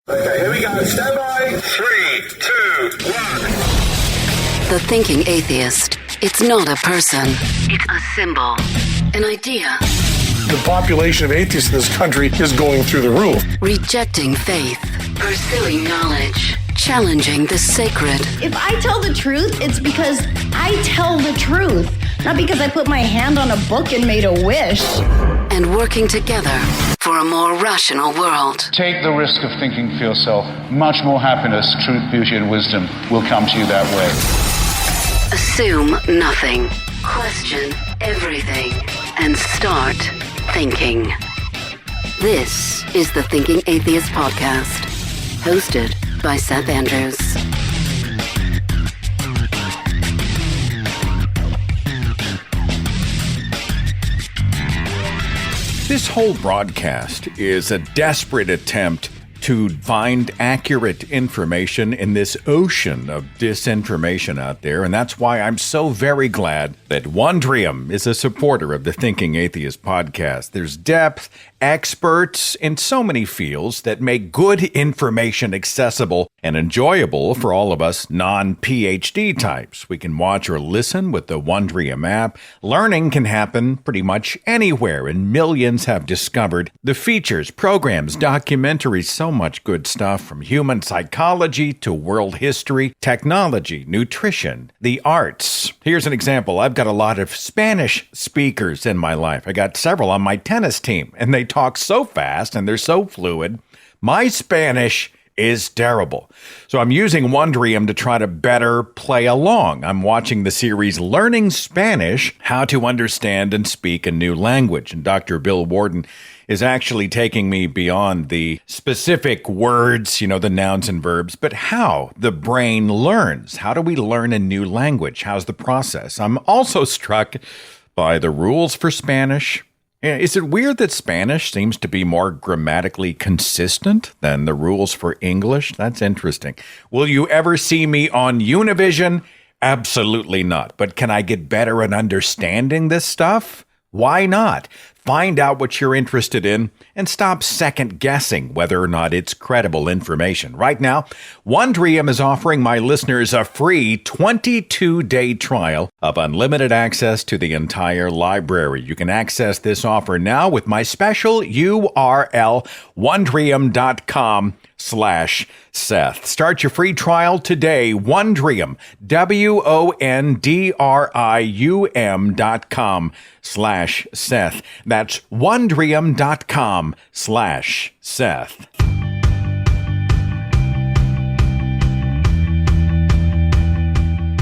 Okay, here we go. Stand by. 3, 2, 1. The thinking atheist. It's not a person. It's a symbol. An idea. The population of atheists in this country is going through the roof. Rejecting faith. Pursuing knowledge. Challenging the sacred. If I tell the truth, it's because I tell the truth. Not because I put my hand on a book and made a wish. And working together for a more rational world. Take the risk of thinking for yourself. Much more happiness, truth, beauty, and wisdom will come to you that way. Assume nothing. Question everything. And start thinking. This is the Thinking Atheist Podcast. Hosted by Seth Andrews. This whole broadcast is a desperate attempt to find accurate information in this ocean of disinformation out there, and that's why I'm so very glad that Wondrium is a supporter of the Thinking Atheist podcast. There's depth, experts in so many fields that make good information accessible and enjoyable for all of us non-PhD types. We can watch or listen with the Wondrium app. Learning can happen pretty much anywhere, and millions have discovered the features, programs, documentaries, so much good stuff from human psychology to world history, technology, nutrition, the arts. Here's an example. I've got a lot of Spanish speakers in my life. I got several on my tennis team, and they talk so fast and they're so fluid. My Spanish is terrible. So I'm using Wondrium to try to better play along. I'm watching the series Learning Spanish, How to Understand and Speak a New Language. And Dr. Bill Warden is actually taking me beyond the specific words, the nouns and verbs, but how the brain learns. How do we learn a new language? How's the process? I'm also struck by the rules for Spanish. Is it weird that Spanish seems to be more grammatically consistent than the rules for English? That's interesting. Will you ever see me on Univision? Absolutely not. But can I get better at understanding this stuff? Why not? Find out what you're interested in and stop second guessing whether or not it's credible information. Right now, Wondrium is offering my listeners a free 22-day trial of unlimited access to the entire library. You can access this offer now with my special URL, wondrium.com/Seth. Start your free trial today. Wondrium, WONDRIUM.com/Seth. That's wondrium.com/Seth.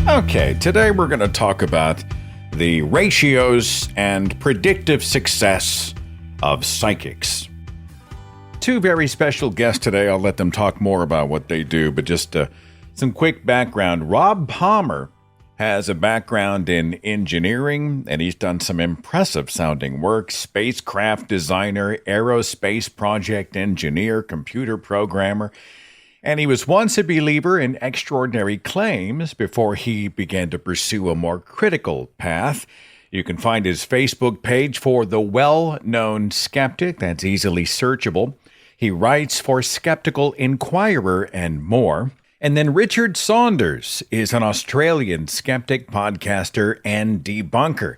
Okay, today we're going to talk about the ratios and predictive success of psychics. Two very special guests today. I'll let them talk more about what they do, but just some quick background. Rob Palmer has a background in engineering, and he's done some impressive sounding work. Spacecraft designer, aerospace project engineer, computer programmer. And he was once a believer in extraordinary claims before he began to pursue a more critical path. You can find his Facebook page for the well-known skeptic. That's easily searchable. He writes for Skeptical Inquirer and more. And then Richard Saunders is an Australian skeptic, podcaster, and debunker.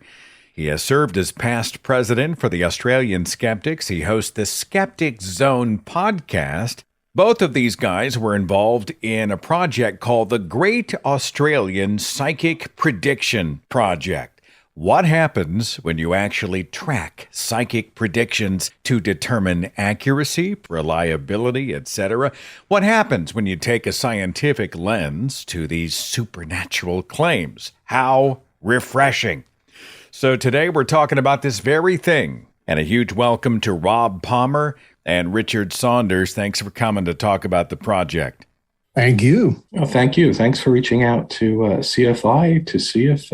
He has served as past president for the Australian Skeptics. He hosts the Skeptic Zone podcast. Both of these guys were involved in a project called the Great Australian Psychic Prediction Project. What happens when you actually track psychic predictions to determine accuracy, reliability, etc.? What happens when you take a scientific lens to these supernatural claims? How refreshing. So today we're talking about this very thing. And a huge welcome to Rob Palmer and Richard Saunders. Thanks for coming to talk about the project. Thank you. Well, thank you. Thanks for reaching out to CFI to see if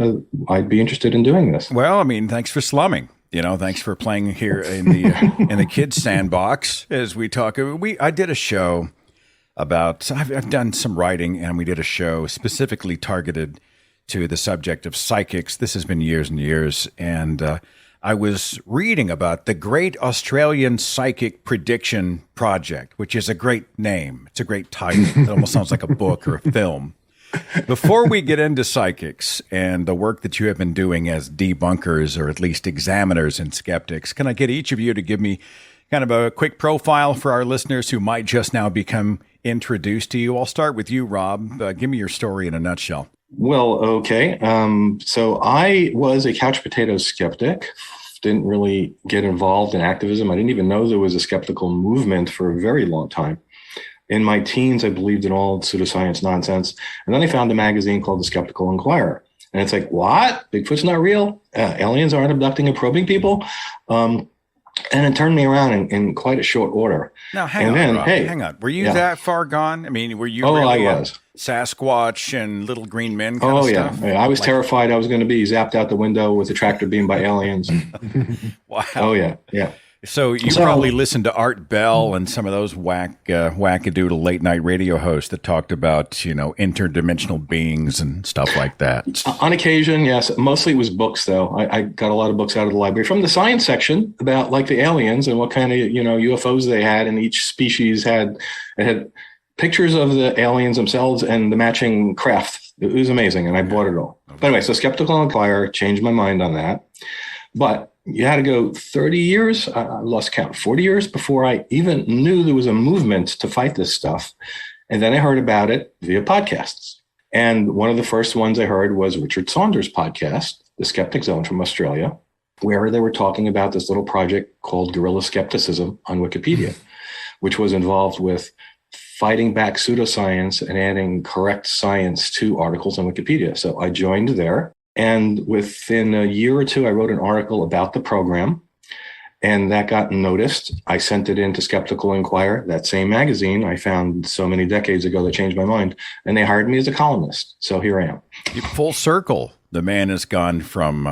I'd be interested in doing this. Well, thanks for slumming. Thanks for playing here in the kids' sandbox as we talk. I did a show about. I've done some writing, and we did a show specifically targeted to the subject of psychics. This has been years and years, and I was reading about the Great Australian Psychic Prediction Project, which is a great name. It's a great title. It almost sounds like a book or a film. Before we get into psychics and the work that you have been doing as debunkers, or at least examiners and skeptics, can I get each of you to give me kind of a quick profile for our listeners who might just now become introduced to you? I'll start with you, Rob. Give me your story in a nutshell. Well, okay. So I was a couch potato skeptic. Didn't really get involved in activism. I didn't even know there was a skeptical movement for a very long time. In my teens, I believed in all pseudoscience nonsense. And then I found a magazine called the Skeptical Inquirer. And it's like, what? Bigfoot's not real? Aliens aren't abducting and probing people? And it turned me around in quite a short order. Now, hang on. Were you that far gone? I mean, were you really I was. Sasquatch and little green men kind of stuff? Yeah. I was terrified I was going to be zapped out the window with a tractor beam by aliens. Wow. Oh, yeah. So you probably listened to Art Bell and some of those wackadoodle late night radio hosts that talked about, interdimensional beings and stuff like that. On occasion, yes. Mostly it was books, though. I got a lot of books out of the library from the science section about like the aliens and what kind of, UFOs they had. And each species had pictures of the aliens themselves and the matching craft. It was amazing. And I bought it all. But anyway, so Skeptical Inquirer changed my mind on that. But you had to go 30 years, I lost count, 40 years before I even knew there was a movement to fight this stuff. And then I heard about it via podcasts. And one of the first ones I heard was Richard Saunders' podcast, The Skeptic Zone from Australia, where they were talking about this little project called Guerrilla Skepticism on Wikipedia, which was involved with fighting back pseudoscience and adding correct science to articles on Wikipedia. So I joined there. And within a year or two, I wrote an article about the program, and that got noticed. I sent it in to Skeptical Inquirer, that same magazine I found so many decades ago that changed my mind, and they hired me as a columnist. So here I am. Full circle. The man has gone from,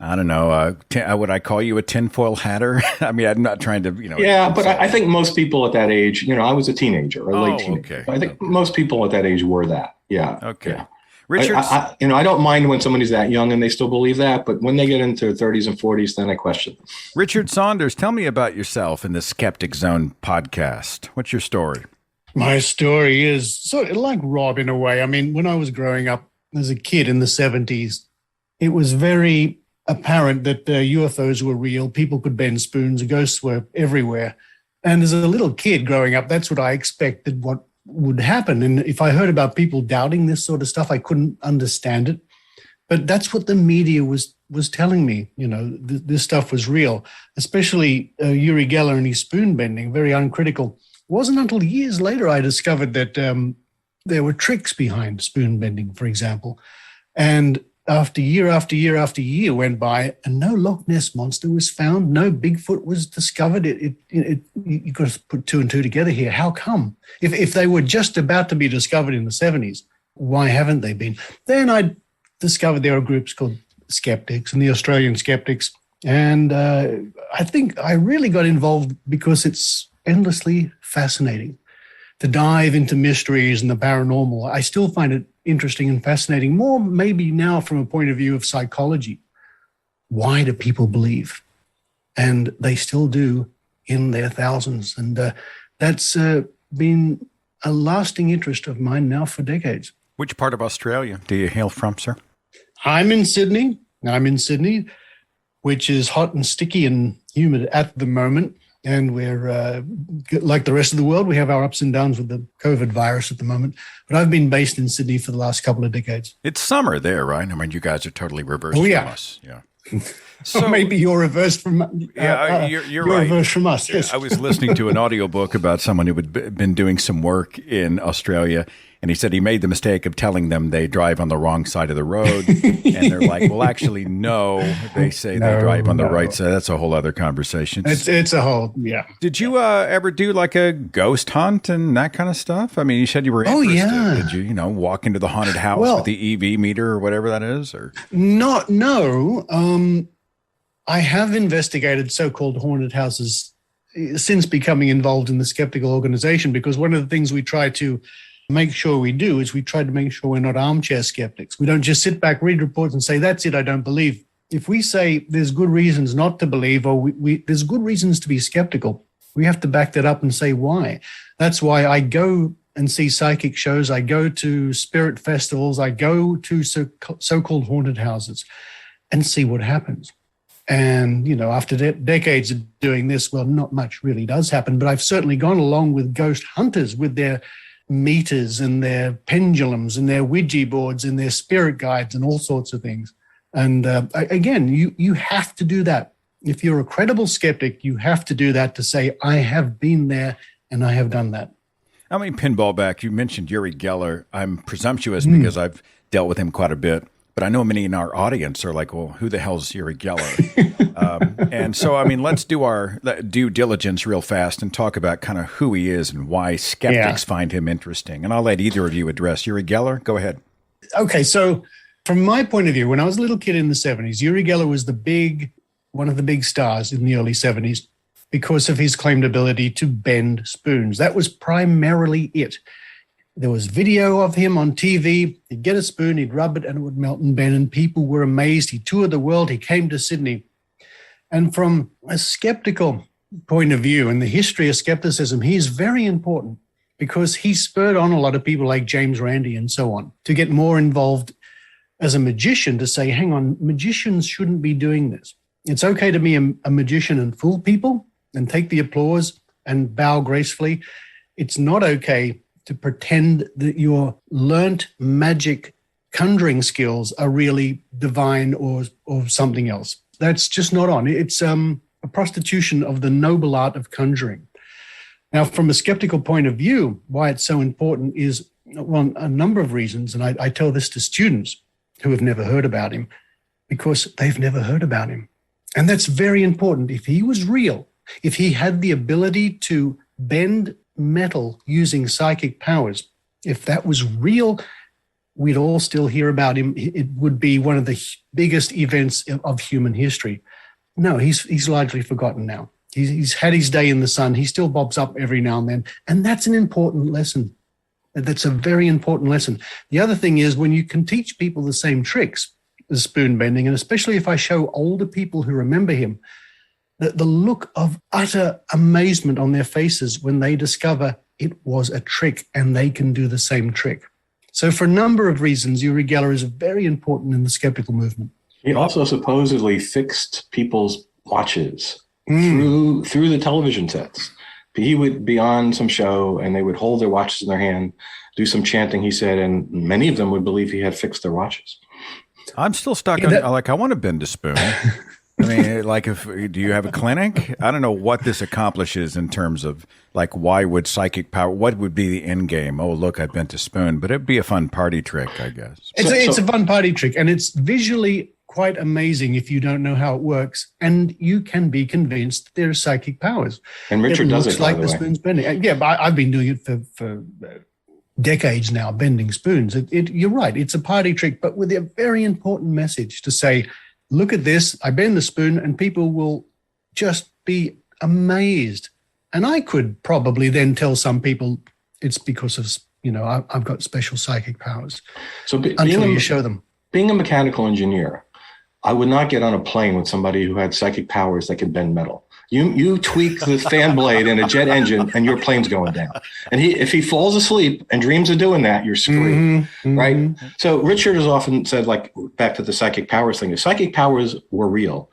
would I call you a tinfoil hatter? I mean, I'm not trying to, Yeah, but I think most people at that age, I was a teenager, a late teenager. Okay. I think most people at that age were that. Yeah. Okay. Yeah. Richard, I don't mind when somebody's that young and they still believe that, but when they get into their 30s and 40s, then I question them. Richard Saunders, tell me about yourself in the Skeptic Zone podcast. What's your story? My story is sort of like Rob in a way. I mean, when I was growing up as a kid in the 70s, it was very apparent that UFOs were real. People could bend spoons. Ghosts were everywhere. And as a little kid growing up, that's what I expected what would happen. And if I heard about people doubting this sort of stuff, I couldn't understand it. But that's what the media was telling me. This stuff was real, especially Yuri Geller and his spoon bending, very uncritical. It wasn't until years later I discovered that there were tricks behind spoon bending, for example. And after year went by, and no Loch Ness monster was found, no Bigfoot was discovered. You got to put two and two together here. How come? If they were just about to be discovered in the 70s, why haven't they been? Then I discovered there are groups called Skeptics and the Australian Skeptics. And I think I really got involved because it's endlessly fascinating to dive into mysteries and the paranormal. I still find it interesting and fascinating, more maybe now from a point of view of psychology. Why do people believe? And they still do in their thousands. And that's been a lasting interest of mine now for decades. Which part of Australia do you hail from, sir? I'm in Sydney, which is hot and sticky and humid at the moment. And we're like the rest of the world, we have our ups and downs with the COVID virus at the moment. But I've been based in Sydney for the last couple of decades. It's summer there, right? I mean, you guys are totally reversed from us. Yeah. So maybe you're reversed from you're right. Reversed from us. Yes. I was listening to an audiobook about someone who had been doing some work in Australia, and he said he made the mistake of telling them they drive on the wrong side of the road, and they're like, "Well, actually, no." They say they drive on the right side. That's a whole other conversation. It's a whole Did you ever do like a ghost hunt and that kind of stuff? I mean, you said you were interested. Yeah. Did you walk into the haunted house with the EV meter or whatever that is? Or no. I have investigated so-called haunted houses since becoming involved in the skeptical organization, because one of the things we try to make sure we do is we try to make sure we're not armchair skeptics. We don't just sit back, read reports and say, that's it, I don't believe. if we say there's good reasons not to believe, or there's good reasons to be skeptical, we have to back that up and say why. That's why I go and see psychic shows. I go to spirit festivals. I go to so-called haunted houses and see what happens. And, after decades of doing this, well, not much really does happen, but I've certainly gone along with ghost hunters with their meters and their pendulums and their Ouija boards and their spirit guides and all sorts of things. And again, you have to do that. If you're a credible skeptic, you have to do that to say, I have been there and I have done that. I mean, pinball back, you mentioned Yuri Geller. I'm presumptuous because I've dealt with him quite a bit. But I know many in our audience are like, well, who the hell is Yuri Geller? And so, I mean, let's do our due diligence real fast and talk about kind of who he is and why skeptics find him interesting. And I'll let either of you address. Yuri Geller, go ahead. Okay, so from my point of view, when I was a little kid in the 70s, Yuri Geller was one of the big stars in the early 70s because of his claimed ability to bend spoons. That was primarily it. There was video of him on TV. He'd get a spoon, he'd rub it, and it would melt and bend, and people were amazed. He toured the world. He came to Sydney. And from a skeptical point of view, in the history of skepticism, he's very important because he spurred on a lot of people like James Randi and so on to get more involved as a magician, to say, hang on, magicians shouldn't be doing this. It's okay to be a magician and fool people and take the applause and bow gracefully. It's not okay to pretend that your learnt magic conjuring skills are really divine or something else. That's just not on. It's a prostitution of the noble art of conjuring. Now, from a skeptical point of view, why it's so important is, well, a number of reasons. And I tell this to students who have never heard about him because they've never heard about him. And that's very important. If he was real, if he had the ability to bend metal using psychic powers, if that was real, we'd all still hear about him. It would be one of the biggest events of human history. No, he's largely forgotten now. He's had his day in the sun. He still bobs up every now and then. And that's an important lesson. That's a very important lesson. The other thing is, when you can teach people the same tricks as spoon bending, and especially if I show older people who remember him, the look of utter amazement on their faces when they discover it was a trick and they can do the same trick. So for a number of reasons, Yuri Geller is very important in the skeptical movement. He also supposedly fixed people's watches through the television sets. He would be on some show and they would hold their watches in their hand, do some chanting, he said, and many of them would believe he had fixed their watches. I'm still stuck on, I want to bend a spoon. I mean, do you have a clinic? I don't know what this accomplishes in terms of, why would psychic power, what would be the end game? Oh, look, I bent a spoon, but it'd be a fun party trick, I guess. It's a fun party trick, and it's visually quite amazing if you don't know how it works, and you can be convinced there are psychic powers. And Richard does it, like the spoon's bending. Yeah, but I've been doing it for decades now, bending spoons. You're right, it's a party trick, but with a very important message to say, look at this, I bend the spoon, and people will just be amazed. And I could probably then tell some people it's because of, I've got special psychic powers. So until you show them. Being a mechanical engineer, I would not get on a plane with somebody who had psychic powers that could bend metal. You tweak the fan blade in a jet engine and your plane's going down. And if he falls asleep and dreams of doing that, you're screwed, right? So Richard has often said, back to the psychic powers thing, if psychic powers were real,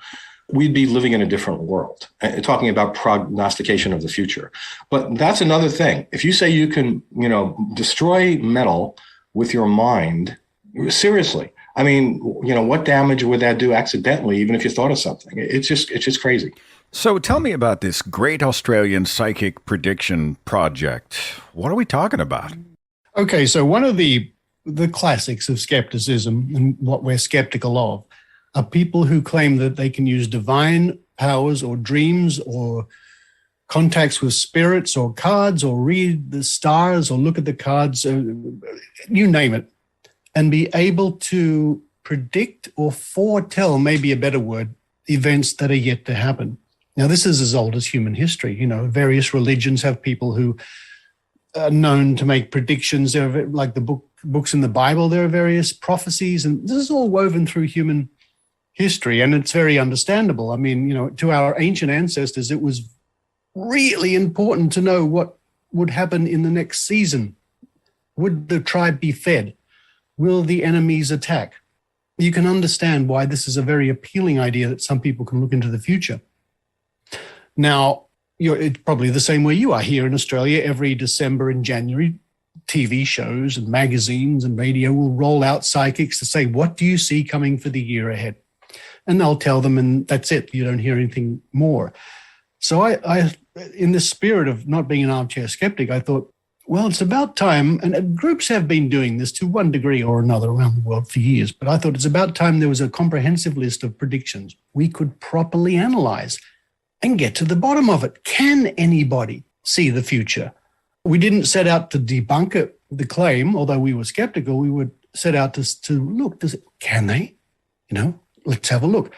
we'd be living in a different world, talking about prognostication of the future. But that's another thing. If you say you can, destroy metal with your mind, seriously, I mean, what damage would that do accidentally, even if you thought of something? It's just crazy. So tell me about this Great Australian Psychic Prediction Project. What are we talking about? Okay, so one of the classics of skepticism and what we're skeptical of are people who claim that they can use divine powers or dreams or contacts with spirits or cards or read the stars or look at the cards, you name it, and be able to predict or foretell, maybe a better word, events that are yet to happen. Now, this is as old as human history. Various religions have people who are known to make predictions. There are, like the books in the Bible, there are various prophecies, and this is all woven through human history, and it's very understandable. I mean, to our ancient ancestors, it was really important to know what would happen in the next season. Would the tribe be fed? Will the enemies attack? You can understand why this is a very appealing idea that some people can look into the future. Now, it's probably the same way you are here in Australia. Every December and January, TV shows and magazines and radio will roll out psychics to say, what do you see coming for the year ahead? And they'll tell them, and that's it. You don't hear anything more. So I in the spirit of not being an armchair skeptic, I thought, well, it's about time, and groups have been doing this to one degree or another around the world for years, but I thought it's about time there was a comprehensive list of predictions we could properly analyze and get to the bottom of it. Can anybody see the future? We didn't set out to debunk the claim, although we were skeptical. We would set out to look, can they? Let's have a look.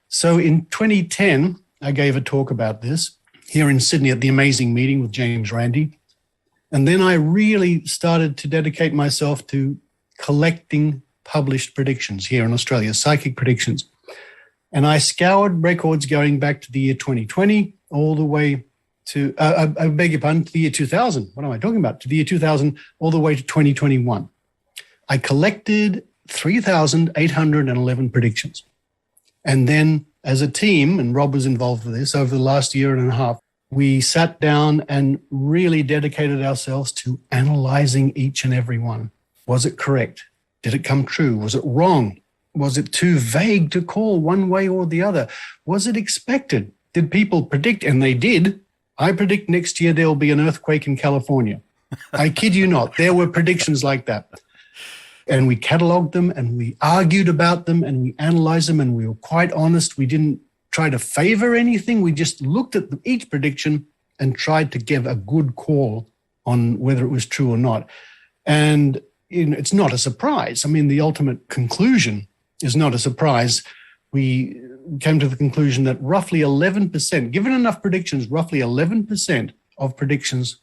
So in 2010, I gave a talk about this here in Sydney at the Amazing Meeting with James Randi. And then I really started to dedicate myself to collecting published predictions here in Australia, psychic predictions. And I scoured records going back to the year 2020 all the way to, I beg your pardon, to the year 2000. What am I talking about? To the year 2000 all the way to 2021. I collected 3,811 predictions. And then as a team, and Rob was involved with this over the last year and a half, we sat down and really dedicated ourselves to analyzing each and every one. Was it correct? Did it come true? Was it wrong? Was it too vague to call one way or the other? Was it expected? Did people predict? And they did. I predict next year there will be an earthquake in California. I kid you not. There were predictions like that. And we cataloged them and we argued about them and we analyzed them, and we were quite honest. We didn't try to favor anything. We just looked at each prediction and tried to give a good call on whether it was true or not. And it's not a surprise. I mean, the ultimate conclusion is not a surprise. We came to the conclusion that roughly 11%, given enough predictions, roughly 11% of predictions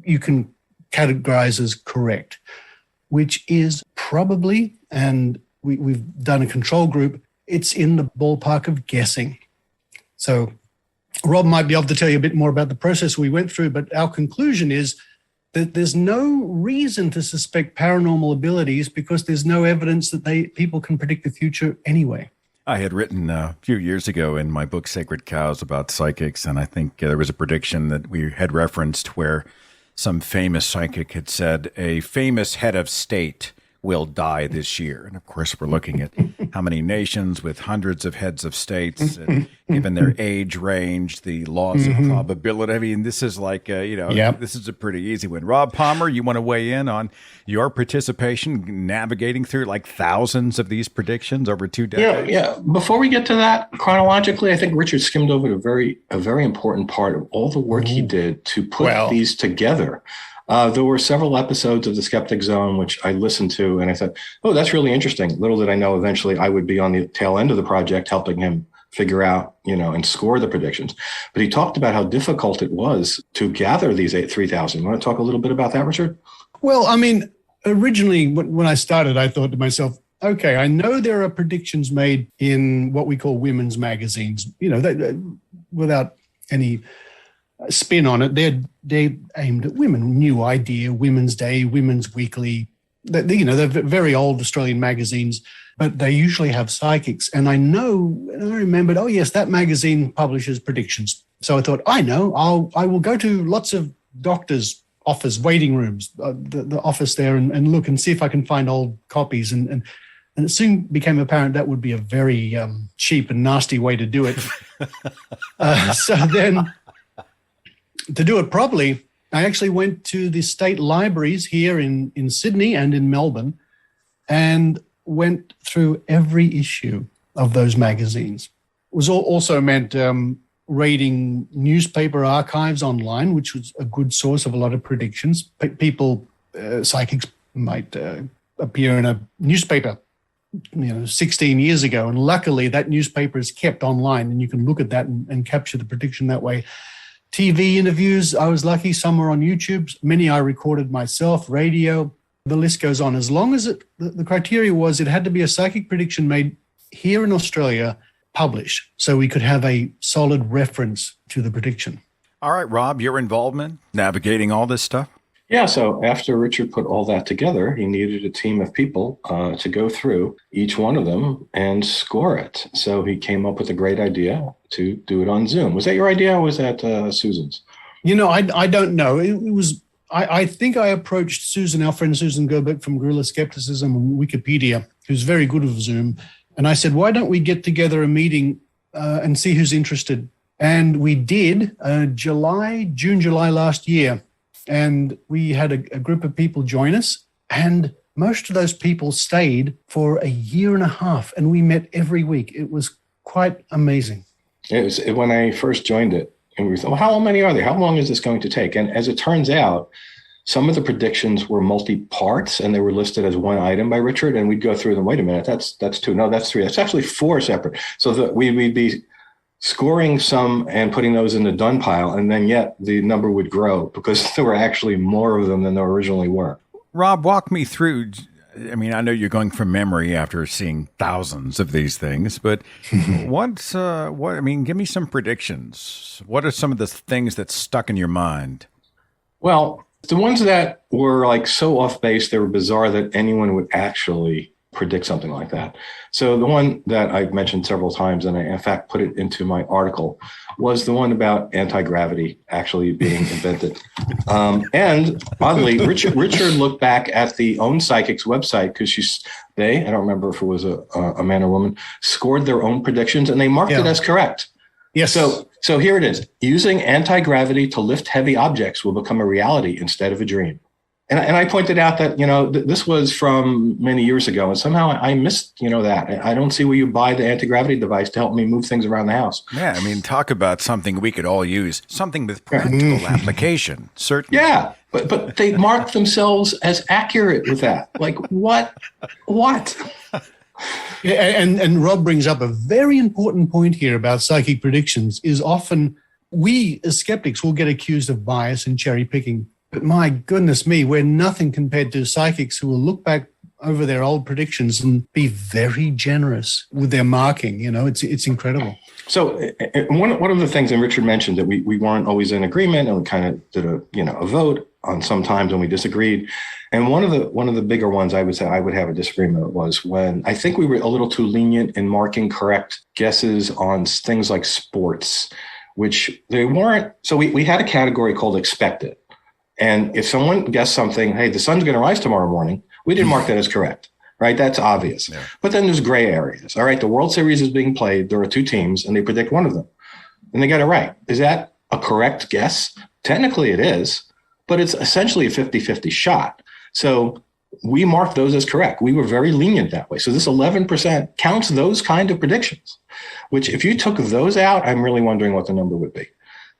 you can categorize as correct, which is probably, and we've done a control group, it's in the ballpark of guessing. So Rob might be able to tell you a bit more about the process we went through, but our conclusion is that there's no reason to suspect paranormal abilities because there's no evidence that people can predict the future anyway. I had written a few years ago in my book, Sacred Cows, about psychics, and I think there was a prediction that we had referenced where some famous psychic had said a famous head of state will die this year. And of course, we're looking at how many nations with hundreds of heads of states, and given their age range, the laws of probability. I mean, this is like, this is a pretty easy one. Rob Palmer, you want to weigh in on your participation navigating through like thousands of these predictions over 2 decades? Yeah. Before we get to that, chronologically, I think Richard skimmed over a very important part of all the work he did to put these together. There were several episodes of the Skeptic Zone, which I listened to, and I thought, oh, that's really interesting. Little did I know eventually I would be on the tail end of the project helping him figure out, and score the predictions. But he talked about how difficult it was to gather these 3,000. You want to talk a little bit about that, Richard? Well, I mean, originally when I started, I thought to myself, okay, I know there are predictions made in what we call women's magazines, without any spin on it. They're aimed at women. New Idea, Women's Day, Women's Weekly. They're very old Australian magazines, but they usually have psychics. And I remembered, oh yes, that magazine publishes predictions. So I thought, I will go to lots of doctors' office waiting rooms, the office there, and look and see if I can find old copies. And it soon became apparent that would be a very cheap and nasty way to do it. So then, to do it properly, I actually went to the state libraries here in Sydney and in Melbourne and went through every issue of those magazines. It was also meant raiding newspaper archives online, which was a good source of a lot of predictions. Psychics might appear in a newspaper 16 years ago, and luckily that newspaper is kept online and you can look at that and capture the prediction that way. TV interviews, I was lucky, some were on YouTube. Many I recorded myself, radio, the list goes on. As long as the criteria was it had to be a psychic prediction made here in Australia published so we could have a solid reference to the prediction. All right, Rob, your involvement navigating all this stuff? Yeah, so after Richard put all that together, he needed a team of people to go through each one of them and score it. So he came up with a great idea to do it on Zoom. Was that your idea or was that Susan's? I don't know. It was. I think I approached Susan, our friend Susan Gerbeck from Guerrilla Skepticism and Wikipedia, who's very good with Zoom. And I said, why don't we get together a meeting and see who's interested? And we did June, July last year. And we had a group of people join us. And most of those people stayed for a year and a half. And we met every week. It was quite amazing. It was when I first joined it. And we thought, well, how many are there? How long is this going to take? And as it turns out, some of the predictions were multi-parts and they were listed as one item by Richard. And we'd go through them. Wait a minute, that's two. No, that's three. That's actually four separate. So that we'd be scoring some and putting those in the done pile. And then yet the number would grow because there were actually more of them than there originally were. Rob, walk me through. I mean, I know you're going from memory after seeing thousands of these things, but give me some predictions. What are some of the things that stuck in your mind? Well, the ones that were like so off base, they were bizarre that anyone would actually predict something like that. So the one that I've mentioned several times, and I in fact put it into my article, was the one about anti-gravity actually being invented. And oddly, Richard looked back at the own psychic's website because I don't remember if it was a man or woman, scored their own predictions and they marked it as correct. Yes. So here it is. Using anti-gravity to lift heavy objects will become a reality instead of a dream. And I pointed out that, this was from many years ago, and somehow I missed, that. I don't see where you buy the anti-gravity device to help me move things around the house. Yeah, I mean, talk about something we could all use, something with practical application, certainly. Yeah, but they mark themselves as accurate with that. Like, what? Yeah, and Rob brings up a very important point here about psychic predictions is often we as skeptics will get accused of bias and cherry picking. But my goodness me, we're nothing compared to psychics who will look back over their old predictions and be very generous with their marking. It's incredible. So one of the things, and Richard mentioned that we weren't always in agreement, and we kind of did a vote on some times when we disagreed. And one of the bigger ones I would say I would have a disagreement was when I think we were a little too lenient in marking correct guesses on things like sports, which they weren't. So we had a category called expected. And if someone guessed something, hey, the sun's going to rise tomorrow morning, we didn't mark that as correct, right? That's obvious. Yeah. But then there's gray areas. All right, the World Series is being played. There are two teams, and they predict one of them. And they got it right. Is that a correct guess? Technically it is, but it's essentially a 50-50 shot. So we marked those as correct. We were very lenient that way. So this 11% counts those kind of predictions, which if you took those out, I'm really wondering what the number would be.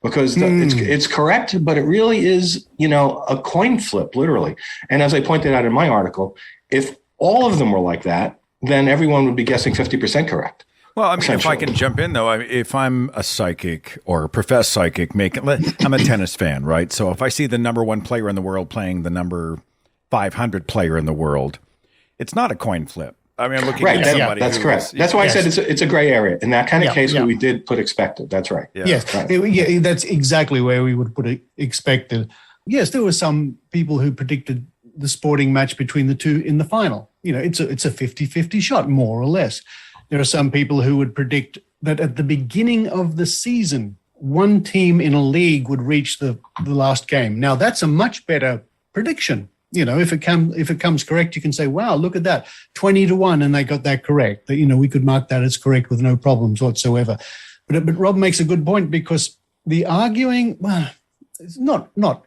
Because it's correct, but it really is, a coin flip, literally. And as I pointed out in my article, if all of them were like that, then everyone would be guessing 50% correct. Well, I mean, if I can jump in, though, if I'm a psychic or a professed psychic, I'm a tennis fan, right? So if I see the number one player in the world playing the number 500 player in the world, it's not a coin flip. I mean, I'm looking at somebody. That's correct. That's why I said it's a gray area. In that kind of case, we did put expected. That's right. Yeah. Yes, right. That's exactly where we would put it, expected. Yes, there were some people who predicted the sporting match between the two in the final. It's a 50-50 shot, more or less. There are some people who would predict that at the beginning of the season, one team in a league would reach the last game. Now, that's a much better prediction. If it comes correct, you can say, wow, look at that, 20-1, and they got that correct. That, we could mark that as correct with no problems whatsoever. But Rob makes a good point because the arguing, well, it's not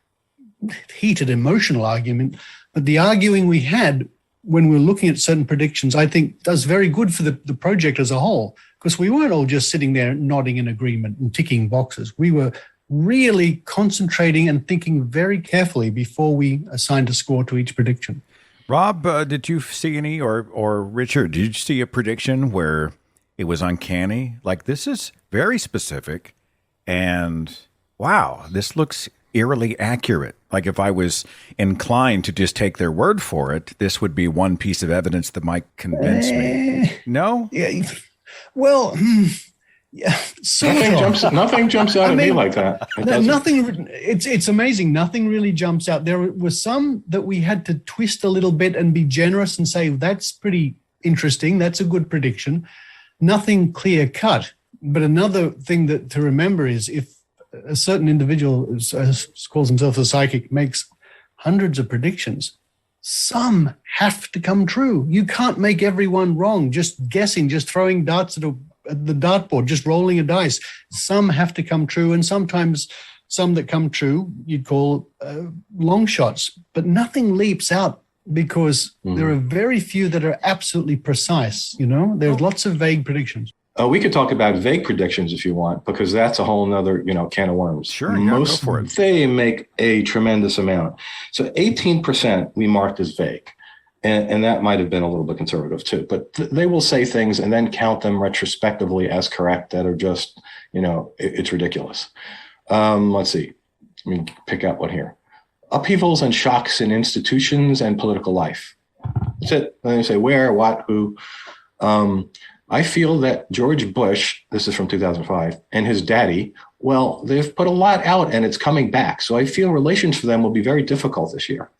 heated emotional argument, but the arguing we had when we were looking at certain predictions, I think does very good for the project as a whole, because we weren't all just sitting there nodding in agreement and ticking boxes. We were really concentrating and thinking very carefully before we assigned a score to each prediction. Rob, did you see any, or Richard, did you see a prediction where it was uncanny? Like, this is very specific, and wow, this looks eerily accurate. Like if I was inclined to just take their word for it, this would be one piece of evidence that might convince me. No? Yeah. Well, yeah, Nothing jumps out at me like that. Nothing. It's amazing. Nothing really jumps out. There were some that we had to twist a little bit and be generous and say, that's pretty interesting. That's a good prediction. Nothing clear cut. But another thing that to remember is if a certain individual calls himself a psychic, makes hundreds of predictions, some have to come true. You can't make everyone wrong. Just guessing, just throwing darts at the dartboard, just rolling a dice. Some have to come true, and sometimes some that come true you'd call long shots. But nothing leaps out because there are very few that are absolutely precise. There's lots of vague predictions. We could talk about vague predictions if you want, because that's a whole nother, can of worms. Sure, go for it. They make a tremendous amount. So 18% we marked as vague. And that might have been a little bit conservative too. But they will say things and then count them retrospectively as correct that are just, it's ridiculous. Let's see. Let me pick out one here. Upheavals and shocks in institutions and political life. That's it. Then they say where, what, who. I feel that George Bush, this is from 2005, and his daddy, well, they've put a lot out and it's coming back. So I feel relations for them will be very difficult this year.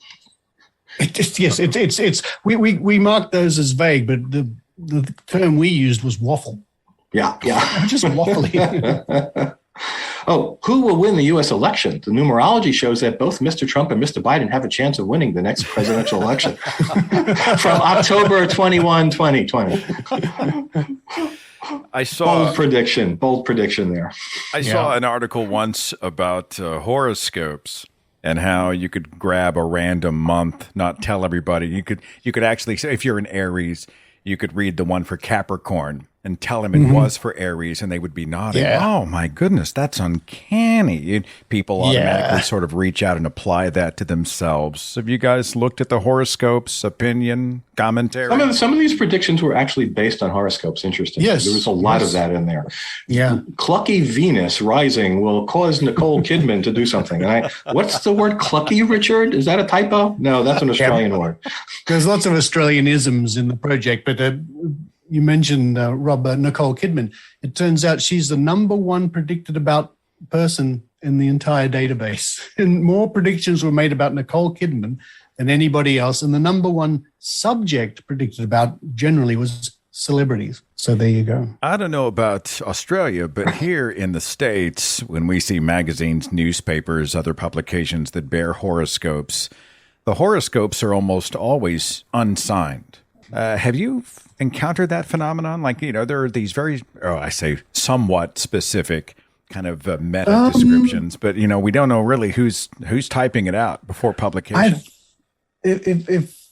We marked those as vague, but the term we used was waffle. Yeah. Just waffly. Oh, who will win the U.S. election? The numerology shows that both Mr. Trump and Mr. Biden have a chance of winning the next presidential election from October 21, 2020. I saw bold prediction there. I saw an article once about horoscopes and how you could grab a random month, not tell everybody. You could actually say, if you're an Aries, you could read the one for Capricorn and tell them it was for Aries, and they would be nodding. Yeah. Oh, my goodness, that's uncanny. People automatically sort of reach out and apply that to themselves. Have you guys looked at the horoscopes, opinion, commentary? Some of these predictions were actually based on horoscopes. Interesting. Yes. There was a lot of that in there. Yeah. Clucky Venus rising will cause Nicole Kidman to do something. And what's the word clucky, Richard? Is that a typo? No, that's an Australian word. There's lots of Australianisms in the project, but you mentioned, Rob, Nicole Kidman. It turns out she's the number one predicted about person in the entire database. And more predictions were made about Nicole Kidman than anybody else. And the number one subject predicted about generally was celebrities. So there you go. I don't know about Australia, but here in the States, when we see magazines, newspapers, other publications that bear horoscopes, the horoscopes are almost always unsigned. Have you encountered that phenomenon? Like, there are these somewhat specific kind of meta descriptions, but, we don't know really who's typing it out before publication. If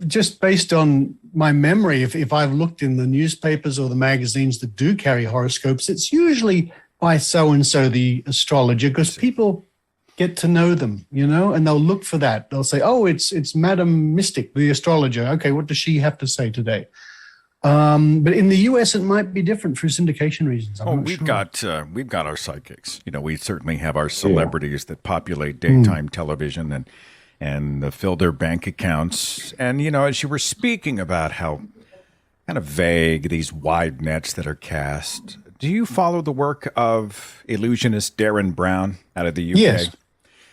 just based on my memory, if I've looked in the newspapers or the magazines that do carry horoscopes, it's usually by so-and-so, the astrologer, because people get to know them, and they'll look for that. They'll say, oh, it's Madam Mystic, the astrologer. Okay, what does she have to say today? But in the U.S., it might be different for syndication reasons. We've got our psychics. We certainly have our celebrities that populate daytime television and fill their bank accounts. And, as you were speaking about how kind of vague these wide nets that are cast, do you follow the work of illusionist Darren Brown out of the UK? Yes.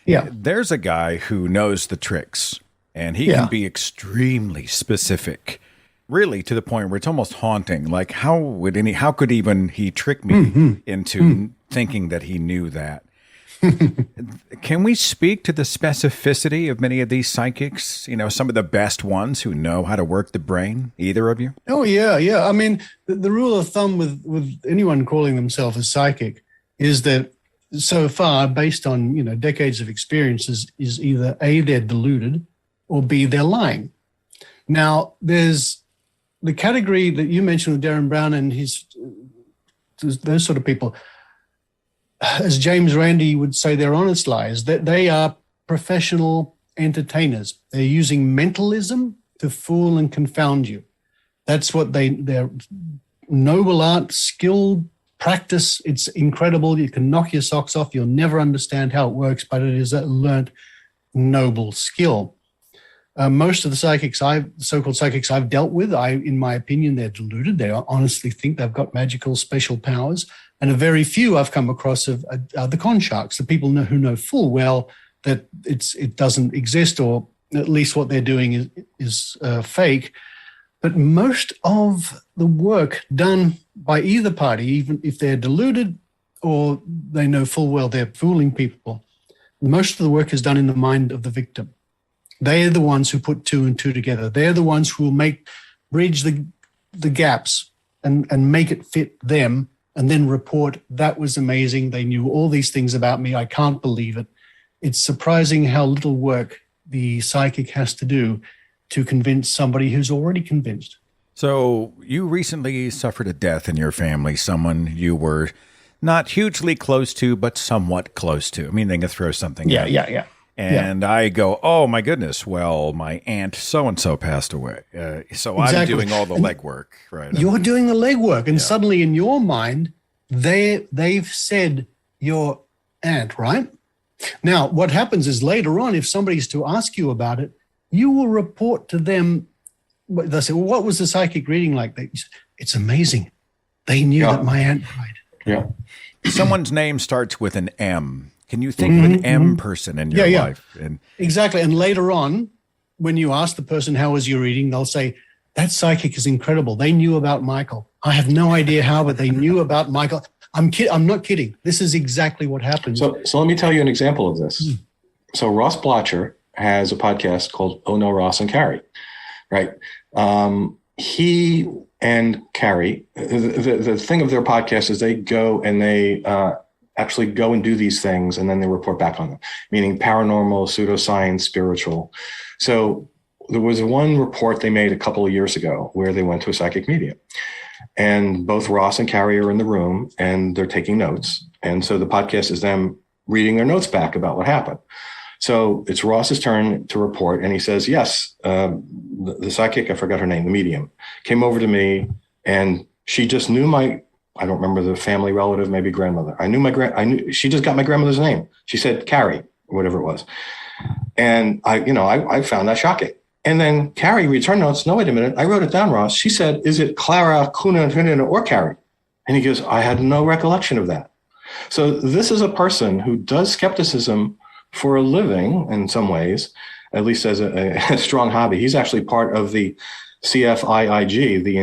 Yeah. There's a guy who knows the tricks, and he can be extremely specific, really to the point where it's almost haunting. Like, how could even he trick me into thinking that he knew that? Can we speak to the specificity of many of these psychics? Some of the best ones who know how to work the brain. Either of you? Oh yeah. I mean, the rule of thumb with anyone calling themselves a psychic is that so far, based on decades of experiences, is either A, they're deluded, or B, they're lying. Now, there's the category that you mentioned with Darren Brown and those sort of people. As James Randi would say, they're honest liars. That they are professional entertainers. They're using mentalism to fool and confound you. That's what they're noble art, skilled practice. It's incredible. You can knock your socks off. You'll never understand how it works, but it is a learned noble skill. Most of the so-called psychics I've dealt with, in my opinion, they're deluded. They honestly think they've got magical special powers. And a very few I've come across are the con sharks, the people who know full well that it doesn't exist, or at least what they're doing is fake. But most of the work done by either party, even if they're deluded or they know full well they're fooling people, most of the work is done in the mind of the victim. They're the ones who put two and two together. They're the ones who will bridge the gaps and make it fit them, and then report, that was amazing. They knew all these things about me. I can't believe it. It's surprising how little work the psychic has to do to convince somebody who's already convinced. So you recently suffered a death in your family, someone you were not hugely close to, but somewhat close to. I mean, they can throw something out. Yeah. And I go, oh, my goodness, well, my aunt so-and-so passed away. So exactly. I'm doing all the legwork, right? You're doing the legwork, and suddenly in your mind, they've said your aunt, right? Now, what happens is later on, if somebody's to ask you about it, you will report to them. They'll say, well, what was the psychic reading like? It's amazing. They knew that my aunt died. Yeah. Someone's name starts with an M. Can you think of an M person in your life? And exactly. And later on, when you ask the person, how was your reading? They'll say, that psychic is incredible. They knew about Michael. I have no idea how, but they knew about Michael. I'm not kidding. This is exactly what happens. So let me tell you an example of this. So Ross Blotcher has a podcast called Oh No, Ross and Carrie, right? He and Carrie, the thing of their podcast is they go and they actually go and do these things, and then they report back on them, meaning paranormal, pseudoscience, spiritual. So there was one report they made a couple of years ago where they went to a psychic medium, and both Ross and Carrie are in the room and they're taking notes. And so the podcast is them reading their notes back about what happened. So it's Ross's turn to report, and he says, yes, the psychic, I forgot her name, the medium, came over to me, and she just knew I don't remember the family relative, maybe grandmother. She just got my grandmother's name. She said Carrie, or whatever it was. And I found that shocking. And then Carrie reads her notes. No, wait a minute. I wrote it down, Ross. She said, is it Clara, Kuna, or Carrie? And he goes, I had no recollection of that. So this is a person who does skepticism for a living in some ways, at least as a strong hobby. He's actually part of the CFIIG, the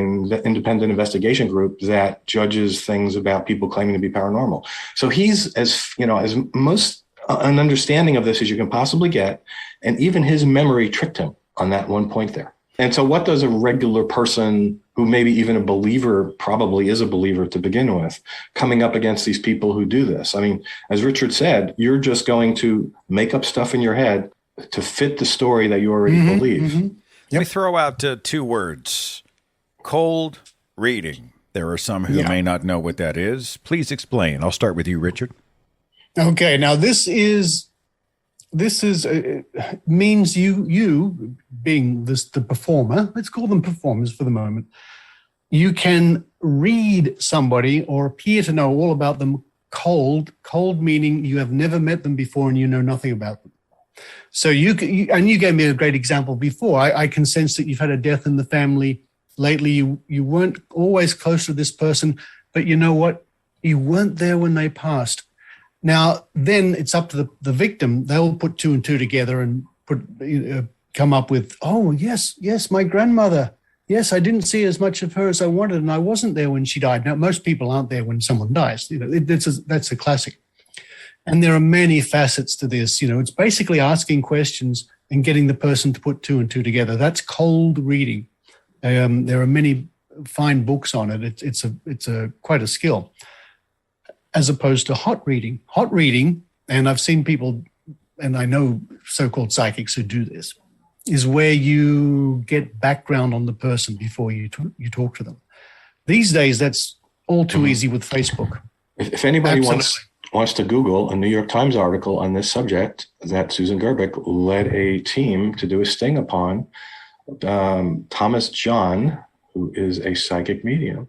independent investigation group that judges things about people claiming to be paranormal. So he's as most an understanding of this as you can possibly get. And even his memory tricked him on that one point there. And so what does a regular person who maybe even a believer, probably is a believer to begin with, coming up against these people who do this? I mean, as Richard said, you're just going to make up stuff in your head to fit the story that you already believe. Mm-hmm. Let me throw out two words: cold reading. There are some who may not know what that is. Please explain. I'll start with you, Richard. Okay, now this means you being the performer. Let's call them performers for the moment. You can read somebody or appear to know all about them cold. Cold meaning you have never met them before and you know nothing about them. So you gave me a great example before. I can sense that you've had a death in the family lately. You weren't always close to this person, but you know what? You weren't there when they passed. Now, then it's up to the victim. They'll put two and two together and come up with, oh, yes, my grandmother. Yes, I didn't see as much of her as I wanted, and I wasn't there when she died. Now, most people aren't there when someone dies. That's a classic. And there are many facets to this. It's basically asking questions and getting the person to put two and two together. That's cold reading. There are many fine books on it. It's quite a skill, as opposed to hot reading. Hot reading, and I've seen people, and I know so-called psychics who do this, is where you get background on the person before you talk to them. These days, that's all too easy with Facebook. If anybody wants to Google a New York Times article on this subject, that Susan Gerbic led a team to do a sting upon Thomas John, who is a psychic medium,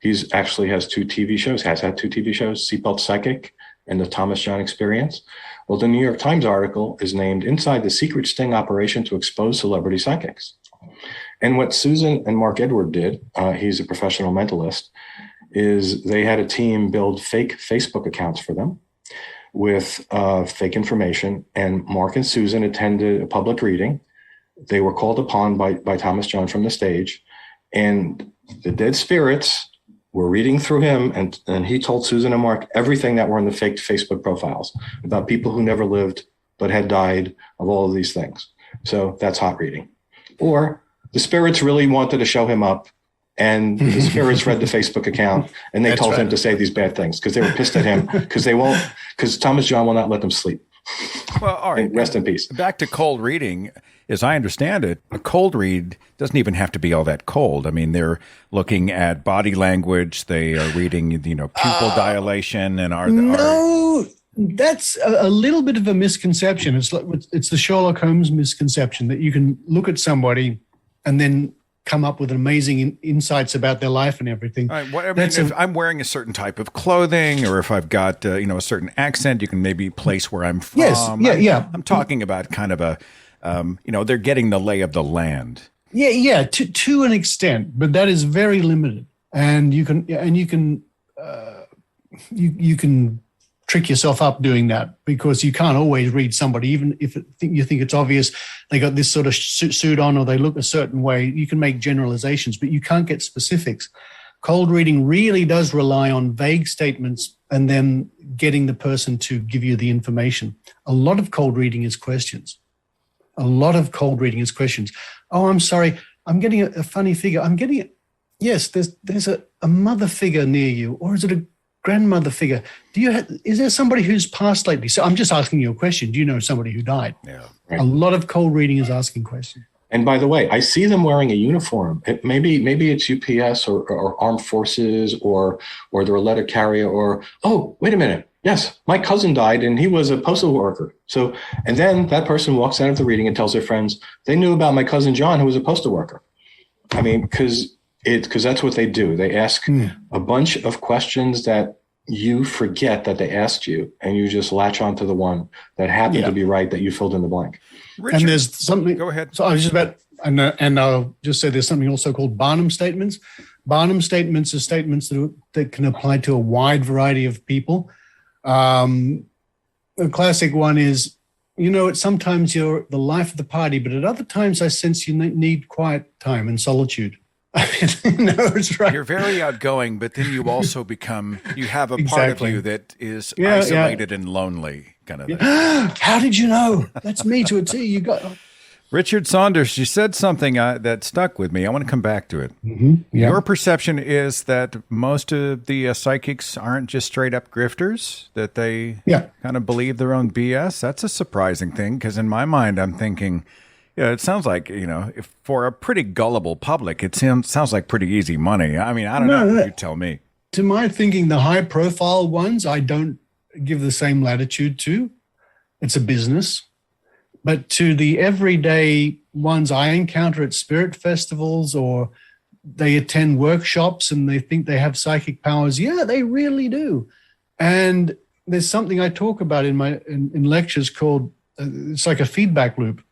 He's actually has 2 TV shows, has had 2 TV shows, Seatbelt Psychic and The Thomas John Experience. Well, the New York Times article is named Inside the Secret Sting Operation to Expose Celebrity Psychics. And what Susan and Mark Edward did, he's a professional mentalist, is they had a team build fake Facebook accounts for them with fake information. And Mark and Susan attended a public reading. They were called upon by Thomas John from the stage, and the dead spirits were reading through him, and he told Susan and Mark everything that were in the fake Facebook profiles about people who never lived but had died of all of these things. So that's hot reading. Or the spirits really wanted to show him up, and the spirits read the Facebook account, and they told him to say these bad things because they were pissed at him because Thomas John will not let them sleep. Well, all right. And rest in peace. Back to cold reading. As I understand it, a cold read doesn't even have to be all that cold. I mean, they're looking at body language. They are reading, pupil dilation, and that's a little bit of a misconception. It's the Sherlock Holmes misconception that you can look at somebody and then come up with amazing insights about their life and everything. All right, if I'm wearing a certain type of clothing, or if I've got a certain accent, you can maybe place where I'm from. Yes, yeah. I'm talking about kind of a, they're getting the lay of the land. Yeah, to an extent, but that is very limited, and you can trick yourself up doing that, because you can't always read somebody, even if you think it's obvious they got this sort of suit on or they look a certain way. You can make generalizations, but you can't get specifics. Cold reading really does rely on vague statements and then getting the person to give you the information. A lot of cold reading is questions. Oh, I'm sorry. I'm getting a funny figure. Yes, there's a mother figure near you, or is it a grandmother figure? Is there somebody who's passed lately? So I'm just asking you a question. Do you know somebody who died? Yeah. Right. A lot of cold reading is asking questions. And by the way, I see them wearing a uniform. Maybe it's UPS or Armed Forces or they're a letter carrier, or, oh, wait a minute. Yes, my cousin died and he was a postal worker. So, and then that person walks out of the reading and tells their friends, they knew about my cousin John, who was a postal worker. I mean, because that's what they do. They ask a bunch of questions that you forget that they asked you, and you just latch onto the one that happened to be right, that you filled in the blank. Richard, and there's something. Go ahead. So I was just about, and I'll just say there's something also called Barnum statements. Barnum statements are statements that can apply to a wide variety of people. A classic one is, sometimes you're the life of the party, but at other times I sense you need quiet time and solitude. It's right. You're very outgoing, but then you also you have a part of you that is isolated and lonely, kind of thing. How did you know? That's me to a T. You got Richard Saunders, you said something that stuck with me. I want to come back to it. Mm-hmm. Yeah. Your perception is that most of the psychics aren't just straight up grifters, that they kind of believe their own BS. That's a surprising thing, because in my mind, I'm thinking, it sounds like, if for a pretty gullible public, it sounds like pretty easy money. I mean, I don't know. You tell me. To my thinking, the high profile ones, I don't give the same latitude to. It's a business. But to the everyday ones I encounter at spirit festivals, or they attend workshops and they think they have psychic powers, they really do. And there's something I talk about in lectures called, it's like a feedback loop.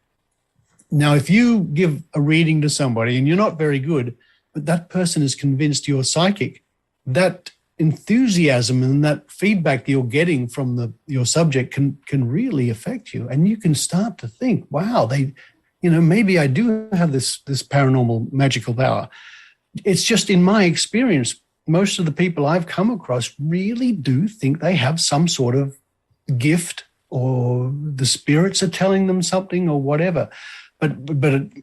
Now, if you give a reading to somebody and you're not very good, but that person is convinced you're psychic, that enthusiasm and that feedback that you're getting from your subject can really affect you. And you can start to think, wow, maybe I do have this paranormal magical power. It's just, in my experience, most of the people I've come across really do think they have some sort of gift, or the spirits are telling them something, or whatever. But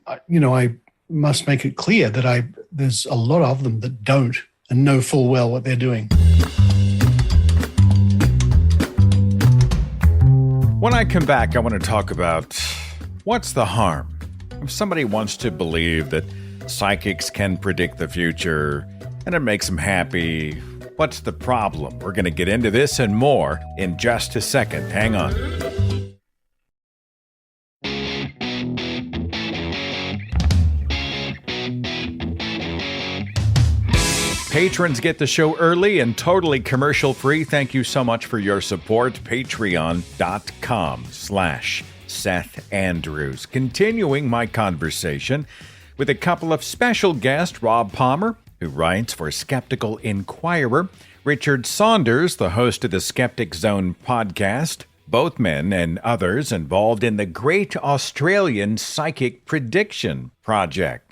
I must make it clear that there's a lot of them that don't and know full well what they're doing. When I come back, I want to talk about what's the harm. If somebody wants to believe that psychics can predict the future and it makes them happy, what's the problem? We're going to get into this and more in just a second. Hang on. Patrons get the show early and totally commercial-free. Thank you so much for your support. Patreon.com/Seth Andrews. Continuing my conversation with a couple of special guests, Rob Palmer, who writes for Skeptical Inquirer, Richard Saunders, the host of the Skeptic Zone podcast, both men and others involved in the Great Australian Psychic Prediction Project.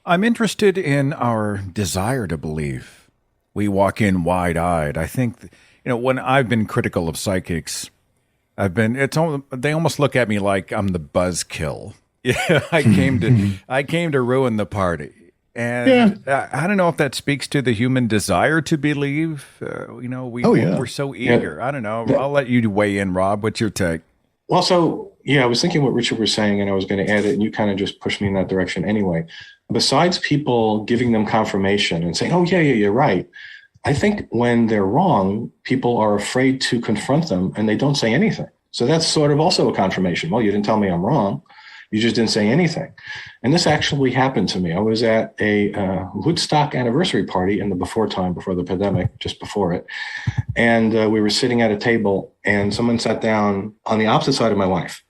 I'm interested in our desire to believe. We walk in wide-eyed. I think, when I've been critical of psychics, they almost look at me like I'm the buzzkill. Yeah, I came to ruin the party. And I don't know if that speaks to the human desire to believe. We're so eager. Yeah. I don't know. I'll let you weigh in, Rob. What's your take? Well, I was thinking what Richard was saying, and I was going to add it, and you kind of just pushed me in that direction anyway. Besides people giving them confirmation and saying, oh, yeah, you're right. I think when they're wrong, people are afraid to confront them, and they don't say anything. So that's sort of also a confirmation. Well, you didn't tell me I'm wrong. You just didn't say anything. And this actually happened to me. I was at a Woodstock anniversary party in the before the pandemic, just before it. And we were sitting at a table, and someone sat down on the opposite side of my wife.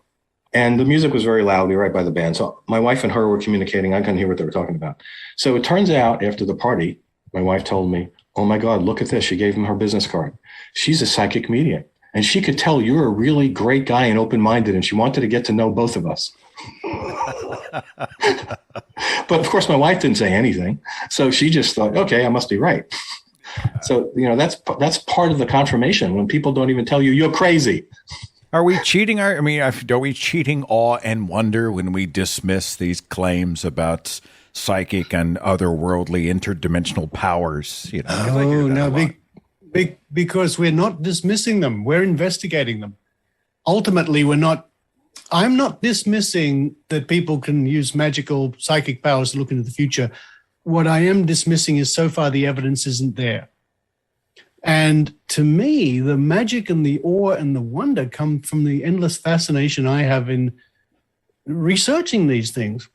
And the music was very loud. We were right by the band. So my wife and her were communicating. I couldn't hear what they were talking about. So it turns out after the party, my wife told me, oh my God, look at this. She gave him her business card. She's a psychic medium. And she could tell you're a really great guy and open-minded. And she wanted to get to know both of us. But of course, my wife didn't say anything. So she just thought, okay, I must be right. So, that's part of the confirmation when people don't even tell you you're crazy. Are we cheating? Are we cheating awe and wonder when we dismiss these claims about psychic and otherworldly interdimensional powers? Because we're not dismissing them. We're investigating them. Ultimately, I'm not dismissing that people can use magical psychic powers to look into the future. What I am dismissing is so far the evidence isn't there. And to me, the magic and the awe and the wonder come from the endless fascination I have in researching these things,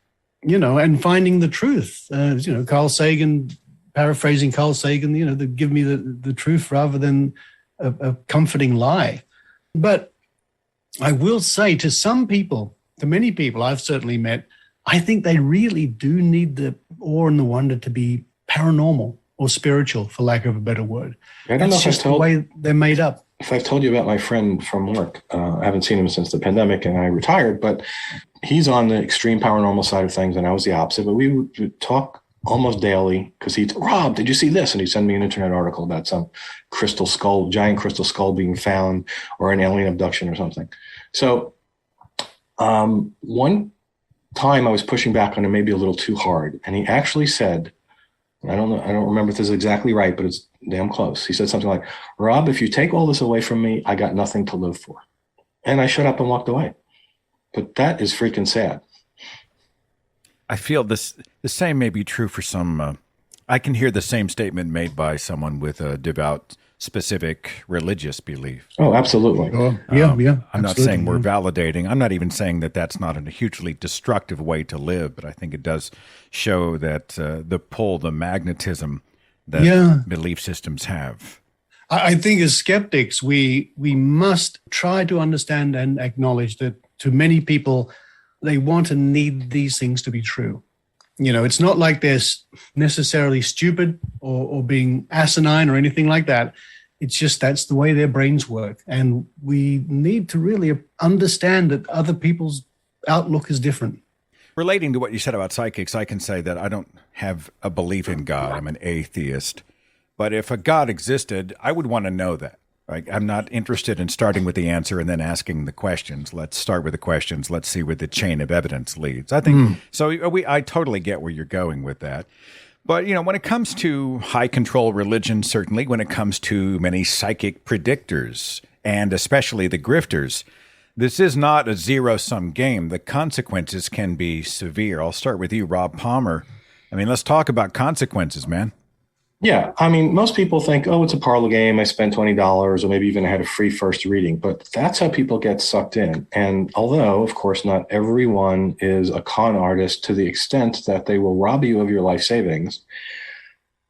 and finding the truth. Carl Sagan, paraphrasing Carl Sagan, they give me the truth rather than a comforting lie. But I will say to many people I've certainly met, I think they really do need the awe and the wonder to be paranormal or spiritual, for lack of a better word. I don't know if just the way they're made up. If I've told you about my friend from work, I haven't seen him since the pandemic and I retired, but he's on the extreme paranormal side of things and I was the opposite. But we would talk almost daily because Rob, did you see this? And he'd send me an internet article about some giant crystal skull being found or an alien abduction or something. So one time I was pushing back on him maybe a little too hard. And he actually said, I don't remember if this is exactly right, but it's damn close. He said something like, Rob, if you take all this away from me, I got nothing to live for. And I shut up and walked away. But that is freaking sad. I feel the same may be true for some. I can hear the same statement made by someone with a devout, specific religious belief. Oh, absolutely. I'm not saying we're validating. I'm not even saying that that's not a hugely destructive way to live, but I think it does show that the pull, the magnetism that belief systems have. I think as skeptics, we must try to understand and acknowledge that to many people, they want and need these things to be true. It's not like they're necessarily stupid or being asinine or anything like that. It's just that's the way their brains work. And we need to really understand that other people's outlook is different. Relating to what you said about psychics, I can say that I don't have a belief in God. I'm an atheist. But if a God existed, I would want to know that. Like, I'm not interested in starting with the answer and then asking the questions. Let's start with the questions. Let's see where the chain of evidence leads. I think so. I totally get where you're going with that. But, when it comes to high control religion, certainly when it comes to many psychic predictors and especially the grifters, this is not a zero-sum game. The consequences can be severe. I'll start with you, Rob Palmer. Let's talk about consequences, man. Yeah, most people think, it's a parlor game. I spent $20 or maybe even I had a free first reading. But that's how people get sucked in. And although, of course, not everyone is a con artist to the extent that they will rob you of your life savings,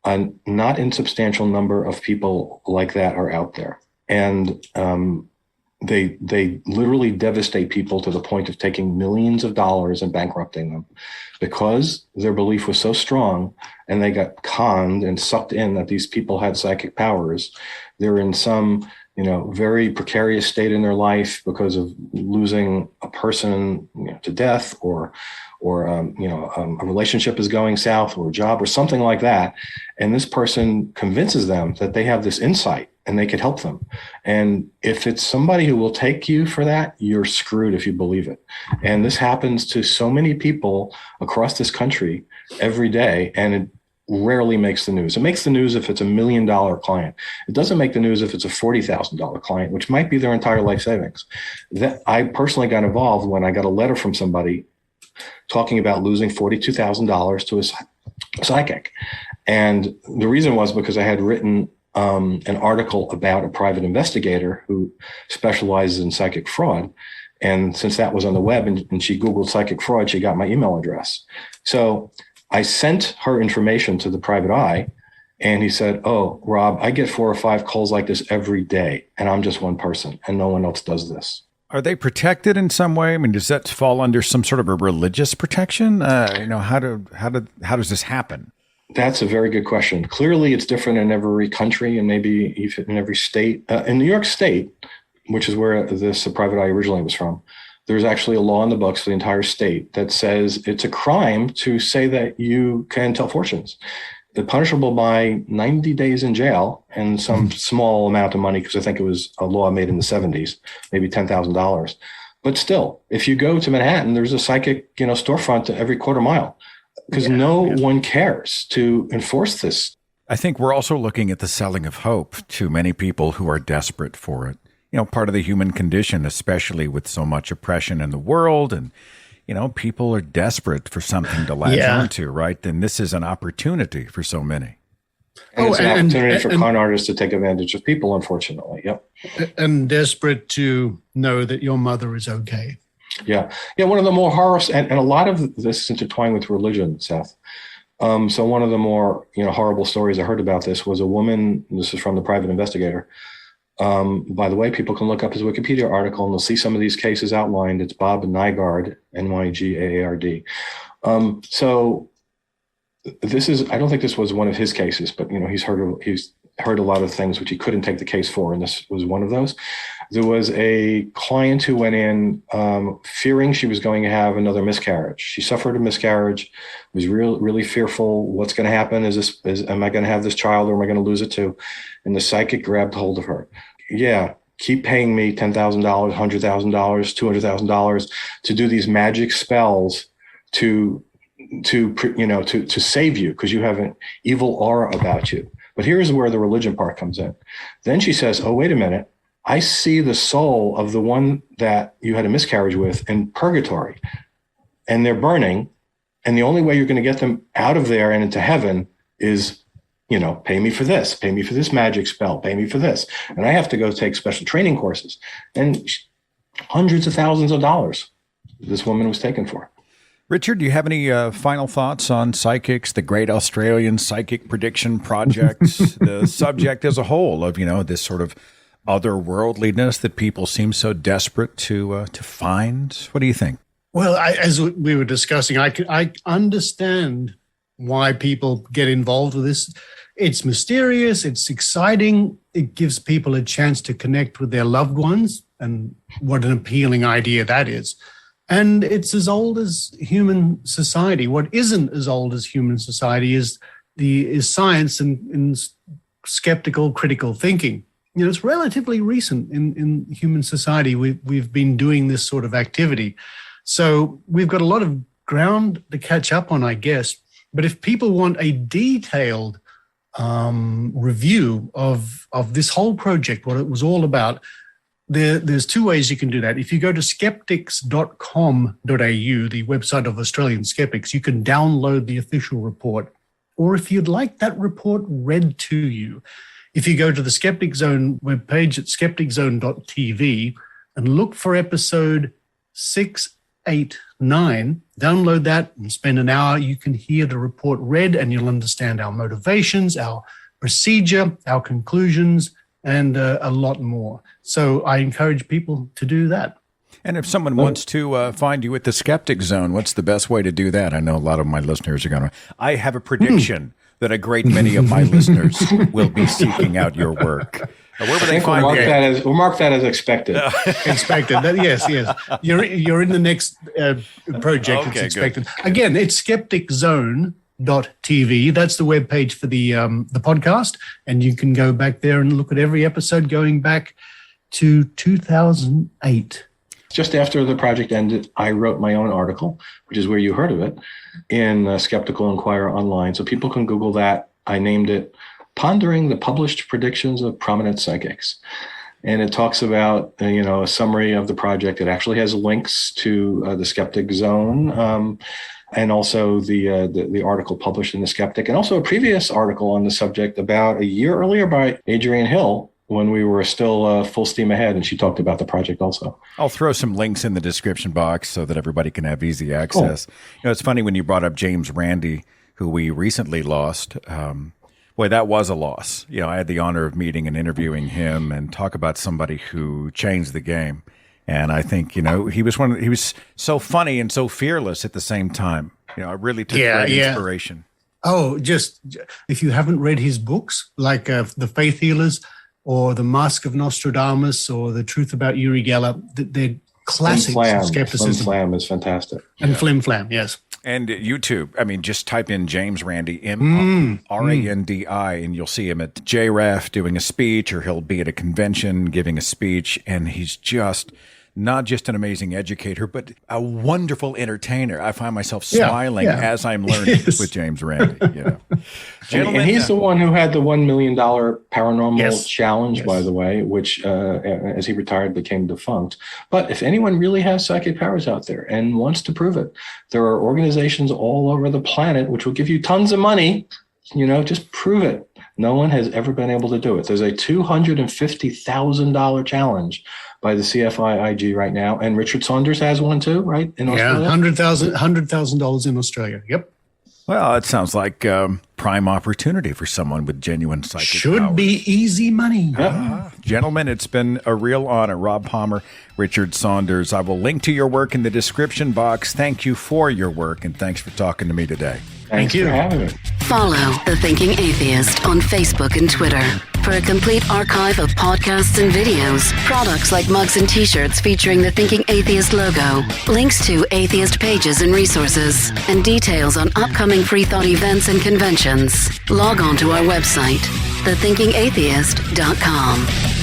a not insubstantial number of people like that are out there. And they literally devastate people to the point of taking millions of dollars and bankrupting them because their belief was so strong and they got conned and sucked in that these people had psychic powers. They're in some, very precarious state in their life because of losing a person to death or a relationship is going south or a job or something like that. And this person convinces them that they have this insight and they could help them. And if it's somebody who will take you for that, you're screwed if you believe it. And this happens to so many people across this country every day, and it rarely makes the news. It makes the news if it's $1 million client. It doesn't make the news if it's a $40,000 client, which might be their entire life savings. That I personally got involved when I got a letter from somebody talking about losing $42,000 to a psychic. And the reason was because I had written an article about a private investigator who specializes in psychic fraud. And since that was on the web and she Googled psychic fraud, she got my email address. So I sent her information to the private eye, and he said, "Oh, Rob, I get 4 or 5 calls like this every day, and I'm just one person, and no one else does this." Are they protected in some way? I mean, does that fall under some sort of a religious protection? How does this happen? That's a very good question. Clearly, it's different in every country and maybe even in every state. In New York State, which is where this private eye originally was from, there's actually a law in the books for the entire state that says it's a crime to say that you can tell fortunes. They're punishable by 90 days in jail and some small amount of money, because I think it was a law made in the 70s, maybe $10,000. But still, if you go to Manhattan, there's a psychic, storefront every quarter mile, because no one cares to enforce this. I think we're also looking at the selling of hope to many people who are desperate for it. Part of the human condition, especially with so much oppression in the world, and people are desperate for something to latch onto, right? Then this is an opportunity for so many. And it's an opportunity for con artists to take advantage of people, unfortunately. Yep. And desperate to know that your mother is okay. Yeah. One of the more horror, and a lot of this is intertwined with religion, Seth. So one of the more horrible stories I heard about this was a woman. This is from the private investigator. By the way, people can look up his Wikipedia article and they'll see some of these cases outlined. It's Bob Nygaard, Nygaard. So this is, I don't think this was one of his cases, but he's heard a lot of things which he couldn't take the case for, and this was one of those. There was a client who went in fearing she was going to have another miscarriage. She suffered a miscarriage, was really fearful. What's going to happen? Am I going to have this child, or am I going to lose it too? And the psychic grabbed hold of her. Yeah, keep paying me $10,000, $100,000, $200,000 to do these magic spells to save you, because you have an evil aura about you. But here's where the religion part comes in. Then she says, "Oh, wait a minute. I see the soul of the one that you had a miscarriage with in purgatory, and they're burning. And the only way you're going to get them out of there and into heaven is, pay me for this magic spell, pay me for this. And I have to go take special training courses." And hundreds of thousands of dollars this woman was taken for. Richard, do you have any final thoughts on psychics, the Great Australian Psychic Prediction Project, the subject as a whole of, this sort of otherworldliness that people seem so desperate to find? What do you think? Well, as we were discussing, I understand why people get involved with this. It's mysterious. It's exciting. It gives people a chance to connect with their loved ones, and what an appealing idea that is. And it's as old as human society. What isn't as old as human society is science and skeptical, critical thinking. It's relatively recent in human society. We've been doing this sort of activity. So we've got a lot of ground to catch up on, I guess. But if people want a detailed review of this whole project, what it was all about, there's 2 ways you can do that. If you go to skeptics.com.au, the website of Australian Skeptics, you can download the official report. Or if you'd like that report read to you, if you go to the Skeptic Zone webpage at skepticzone.tv and look for episode 6 889. Download that and spend an hour. You can hear the report read and you'll understand our motivations, our procedure, our conclusions, and a lot more. So I encourage people to do that. And if someone wants to find you at the Skeptic Zone, what's the best way to do that? I know a lot of my listeners are going to. I have a prediction that a great many of my listeners will be seeking out your work. Where would they find you? We'll mark that as expected. Expected. Yes. You're in the next project. Okay, it's expected. good. Again, it's skepticzone.tv. That's the webpage for the podcast, and you can go back there and look at every episode going back to 2008. Just after the project ended, I wrote my own article, which is where you heard of it, in Skeptical Inquirer Online. So people can Google that. I named it Pondering the Published Predictions of Prominent Psychics. And it talks about, a summary of the project. It actually has links to the Skeptic Zone and also the article published in The Skeptic, and also a previous article on the subject about a year earlier by Adrienne Hill, when we were still full steam ahead, and she talked about the project also. I'll throw some links in the description box so that everybody can have easy access. Cool. It's funny when you brought up James Randi, who we recently lost. Boy, that was a loss. I had the honor of meeting and interviewing him and talk about somebody who changed the game. And I think, he was so funny and so fearless at the same time. I really took great inspiration. Oh, just if you haven't read his books, like The Faith Healers, or The Mask of Nostradamus, or The Truth About Yuri Geller, they're classics of skepticism. Flim Flam is fantastic. And Flim Flam, yes. And YouTube, just type in James Randi, Randi, and you'll see him at JRAF doing a speech, or he'll be at a convention giving a speech, and he's just not just an amazing educator, but a wonderful entertainer. I find myself smiling as I'm learning with James Randi. Gentlemen, and he's the one who had the $1 million paranormal challenge, by the way, which, as he retired, became defunct. But if anyone really has psychic powers out there and wants to prove it, there are organizations all over the planet which will give you tons of money. Just prove it. No one has ever been able to do it. There's a $250,000 challenge by the CFI-IG right now, and Richard Saunders has one too, right? In Australia? $100,000 in Australia. Yep. Well, it sounds like prime opportunity for someone with genuine psychic Should powers. Be easy money. Gentlemen, it's been a real honor. Rob Palmer, Richard Saunders. I will link to your work in the description box. Thank you for your work, and thanks for talking to me today. Thank you for having me. Follow The Thinking Atheist on Facebook and Twitter for a complete archive of podcasts and videos, products like mugs and t-shirts featuring the Thinking Atheist logo, links to atheist pages and resources, and details on upcoming free thought events and conventions. Log on to our website, thethinkingatheist.com.